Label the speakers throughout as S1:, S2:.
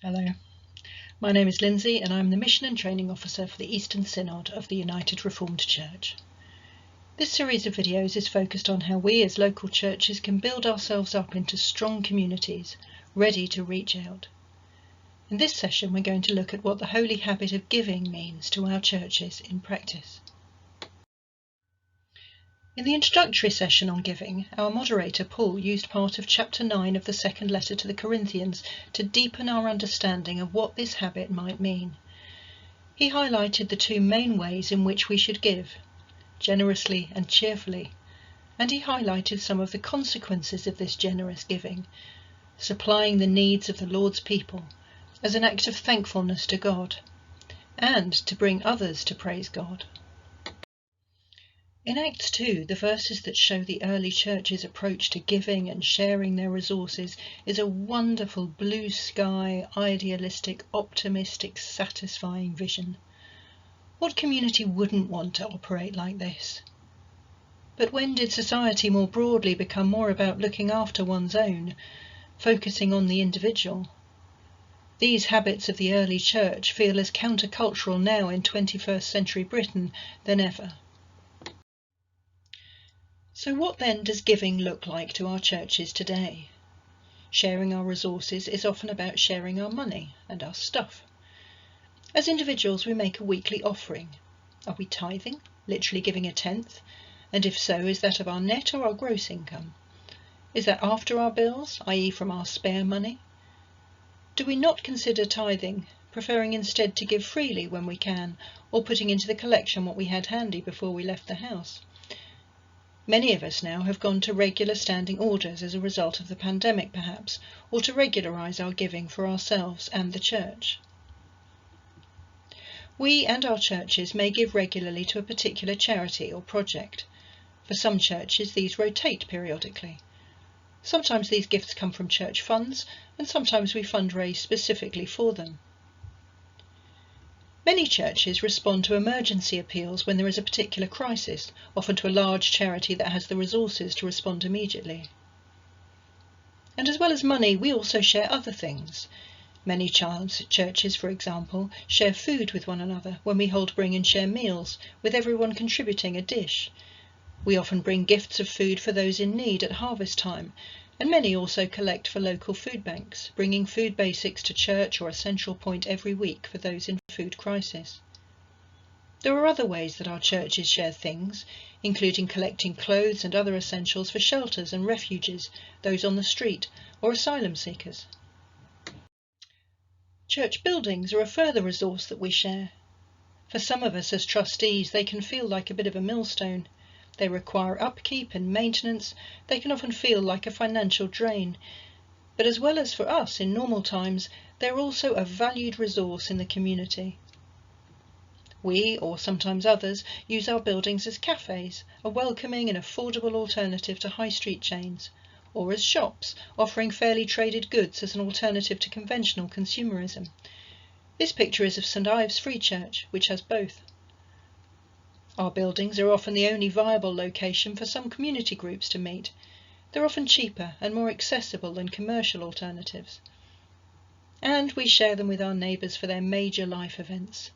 S1: Hello, my name is Lindsey and I'm the Mission and Training Officer for the Eastern Synod of the United Reformed Church. This series of videos is focused on how we as local churches can build ourselves up into strong communities, ready to reach out. In this session we're going to look at what the holy habit of giving means to our churches in practice. In the introductory session on giving, our moderator Paul used part of chapter 9 of the second letter to the Corinthians to deepen our understanding of what this habit might mean. He highlighted the two main ways in which we should give, generously and cheerfully, and he highlighted some of the consequences of this generous giving, supplying the needs of the Lord's people as an act of thankfulness to God, and to bring others to praise God. In Acts 2, the verses that show the early church's approach to giving and sharing their resources is a wonderful blue sky, idealistic, optimistic, satisfying vision. What community wouldn't want to operate like this? But when did society more broadly become more about looking after one's own, focusing on the individual? These habits of the early church feel as countercultural now in 21st century Britain than ever. So what then does giving look like to our churches today? Sharing our resources is often about sharing our money and our stuff. As individuals, we make a weekly offering. Are we tithing, literally giving a tenth? And if so, is that of our net or our gross income? Is that after our bills, i.e. from our spare money? Do we not consider tithing, preferring instead to give freely when we can, or putting into the collection what we had handy before we left the house? Many of us now have gone to regular standing orders as a result of the pandemic perhaps, or to regularise our giving for ourselves and the church. We and our churches may give regularly to a particular charity or project. For some churches these rotate periodically. Sometimes these gifts come from church funds, and sometimes we fundraise specifically for them. Many churches respond to emergency appeals when there is a particular crisis, often to a large charity that has the resources to respond immediately. And as well as money, we also share other things. Many churches, for example, share food with one another when we hold bring and share meals, with everyone contributing a dish. We often bring gifts of food for those in need at harvest time, and many also collect for local food banks, bringing food basics to church or a central point every week for those in food crisis. There are other ways that our churches share things, including collecting clothes and other essentials for shelters and refugees, those on the street, or asylum seekers. Church buildings are a further resource that we share. For some of us as trustees, they can feel like a bit of a millstone. They require upkeep and maintenance. They can often feel like a financial drain. But as well as for us in normal times, they're also a valued resource in the community. We, or sometimes others, use our buildings as cafes, a welcoming and affordable alternative to high street chains, or as shops, offering fairly traded goods as an alternative to conventional consumerism. This picture is of St Ives Free Church, which has both. Our buildings are often the only viable location for some community groups to meet. They're often cheaper and more accessible than commercial alternatives. And we share them with our neighbours for their major life events,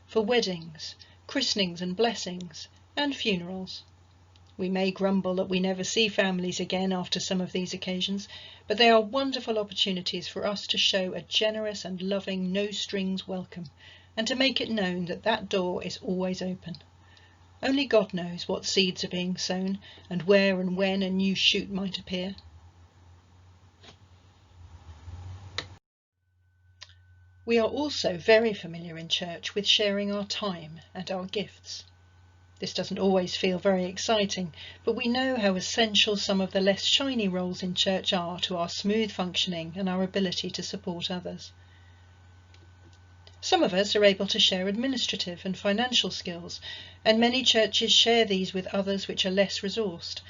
S1: for weddings, christenings and blessings, and funerals. We may grumble that we never see families again after some of these occasions, but they are wonderful opportunities for us to show a generous and loving no-strings welcome, and to make it known that that door is always open. Only God knows what seeds are being sown, and where and when a new shoot might appear. We are also very familiar in church with sharing our time and our gifts. This doesn't always feel very exciting, but we know how essential some of the less shiny roles in church are to our smooth functioning and our ability to support others. Some of us are able to share administrative and financial skills, and many churches share these with others which are less resourced.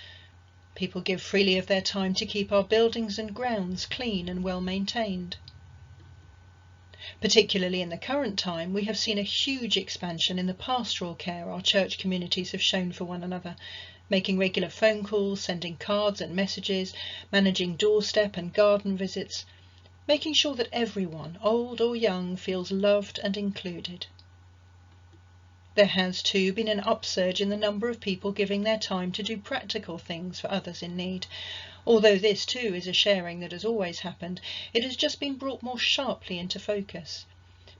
S1: People give freely of their time to keep our buildings and grounds clean and well maintained. Particularly in the current time, we have seen a huge expansion in the pastoral care our church communities have shown for one another, making regular phone calls, sending cards and messages, managing doorstep and garden visits. making sure that everyone, old or young, feels loved and included. There has, too, been an upsurge in the number of people giving their time to do practical things for others in need. Although this, too, is a sharing that has always happened, it has just been brought more sharply into focus.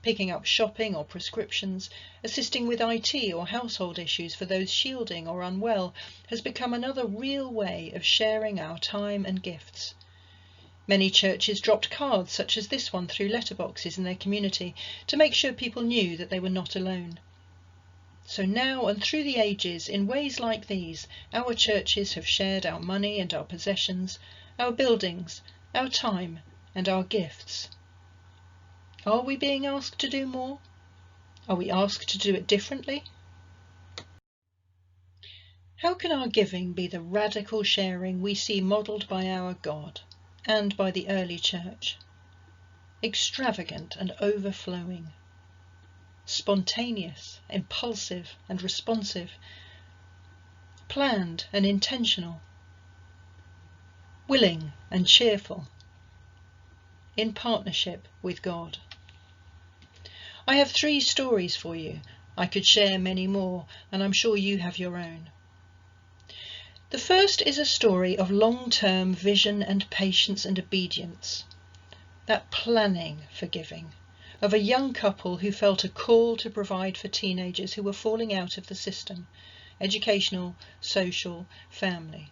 S1: Picking up shopping or prescriptions, assisting with IT or household issues for those shielding or unwell has become another real way of sharing our time and gifts. Many churches dropped cards such as this one through letterboxes in their community to make sure people knew that they were not alone. So now and through the ages, in ways like these, our churches have shared our money and our possessions, our buildings, our time and our gifts. Are we being asked to do more? Are we asked to do it differently? How can our giving be the radical sharing we see modelled by our God and by the early church? Extravagant and overflowing. Spontaneous, impulsive and responsive. Planned and intentional. Willing and cheerful. In partnership with God. I have 3 stories for you. I could share many more, and I'm sure you have your own. The first is a story of long-term vision and patience and obedience. That planning for giving, of a young couple who felt a call to provide for teenagers who were falling out of the system, educational, social, family.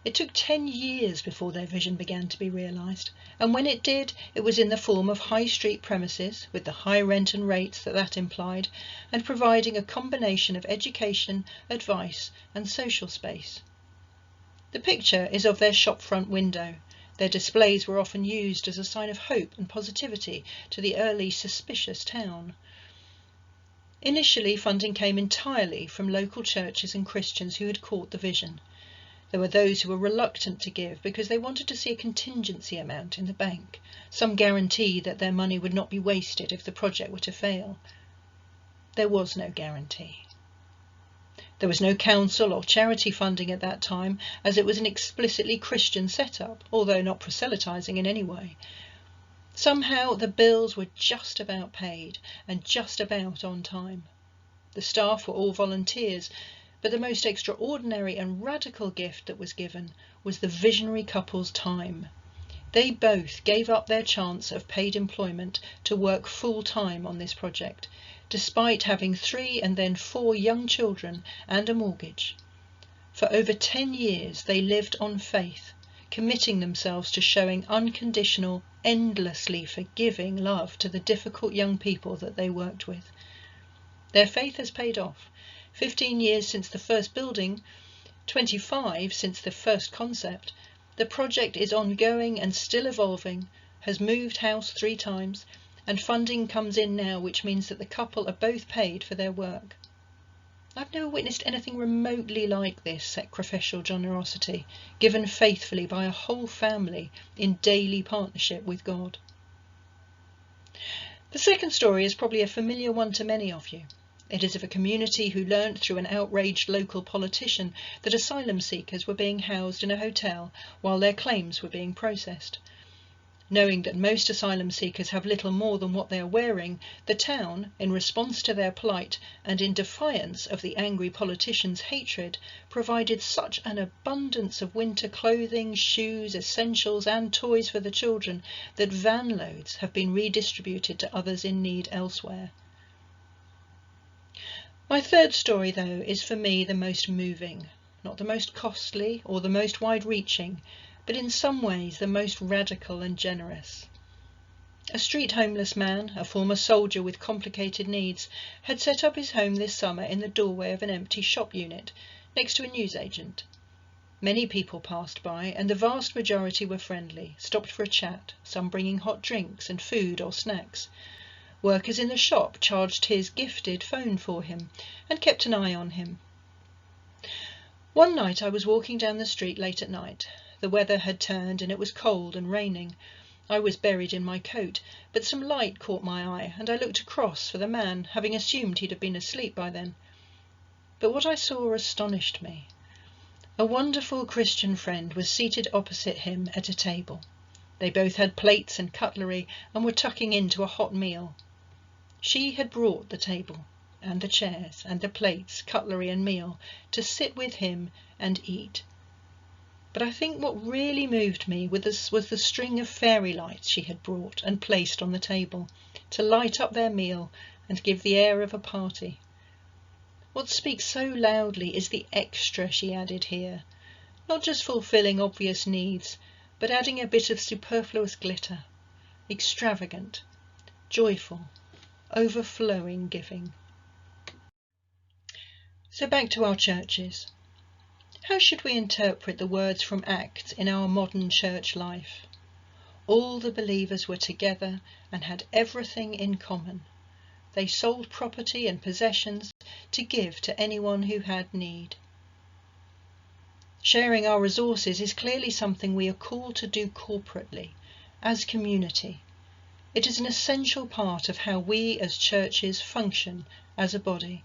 S1: It took 10 years before their vision began to be realised, and when it did, it was in the form of high street premises, with the high rent and rates that implied, and providing a combination of education, advice and social space. The picture is of their shop front window. Their displays were often used as a sign of hope and positivity to the early suspicious town. Initially, funding came entirely from local churches and Christians who had caught the vision. There were those who were reluctant to give because they wanted to see a contingency amount in the bank, some guarantee that their money would not be wasted if the project were to fail. There was no guarantee. There was no council or charity funding at that time, as it was an explicitly Christian setup, although not proselytizing in any way. Somehow the bills were just about paid and just about on time. The staff were all volunteers, but the most extraordinary and radical gift that was given was the visionary couple's time. They both gave up their chance of paid employment to work full-time on this project, despite having 3 and then 4 young children and a mortgage. For over 10 years they lived on faith, committing themselves to showing unconditional, endlessly forgiving love to the difficult young people that they worked with. Their faith has paid off. 15 years since the first building, 25 since the first concept, the project is ongoing and still evolving, has moved house 3 times, and funding comes in now, which means that the couple are both paid for their work. I've never witnessed anything remotely like this sacrificial generosity, given faithfully by a whole family in daily partnership with God. The second story is probably a familiar one to many of you. It is of a community who learnt through an outraged local politician that asylum seekers were being housed in a hotel while their claims were being processed. Knowing that most asylum seekers have little more than what they are wearing, the town, in response to their plight and in defiance of the angry politician's hatred, provided such an abundance of winter clothing, shoes, essentials and toys for the children that van loads have been redistributed to others in need elsewhere. My third story, though, is for me the most moving, not the most costly or the most wide-reaching, but in some ways the most radical and generous. A street homeless man, a former soldier with complicated needs, had set up his home this summer in the doorway of an empty shop unit, next to a newsagent. Many people passed by, and the vast majority were friendly, stopped for a chat, some bringing hot drinks and food or snacks. Workers in the shop charged his gifted phone for him and kept an eye on him. One night I was walking down the street late at night. The weather had turned and it was cold and raining. I was buried in my coat, but some light caught my eye and I looked across for the man, having assumed he'd have been asleep by then. But what I saw astonished me. A wonderful Christian friend was seated opposite him at a table. They both had plates and cutlery and were tucking into a hot meal. She had brought the table and the chairs and the plates, cutlery and meal to sit with him and eat. But I think what really moved me was the string of fairy lights she had brought and placed on the table to light up their meal and give the air of a party. What speaks so loudly is the extra she added here, not just fulfilling obvious needs, but adding a bit of superfluous glitter, extravagant, joyful, overflowing giving. So back to our churches. How should we interpret the words from Acts in our modern church life? All the believers were together and had everything in common. They sold property and possessions to give to anyone who had need. Sharing our resources is clearly something we are called to do corporately, as community. It is an essential part of how we as churches function as a body.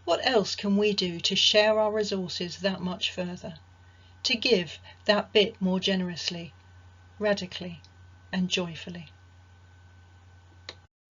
S1: What else can we do to share our resources that much further, to give that bit more generously, radically and joyfully?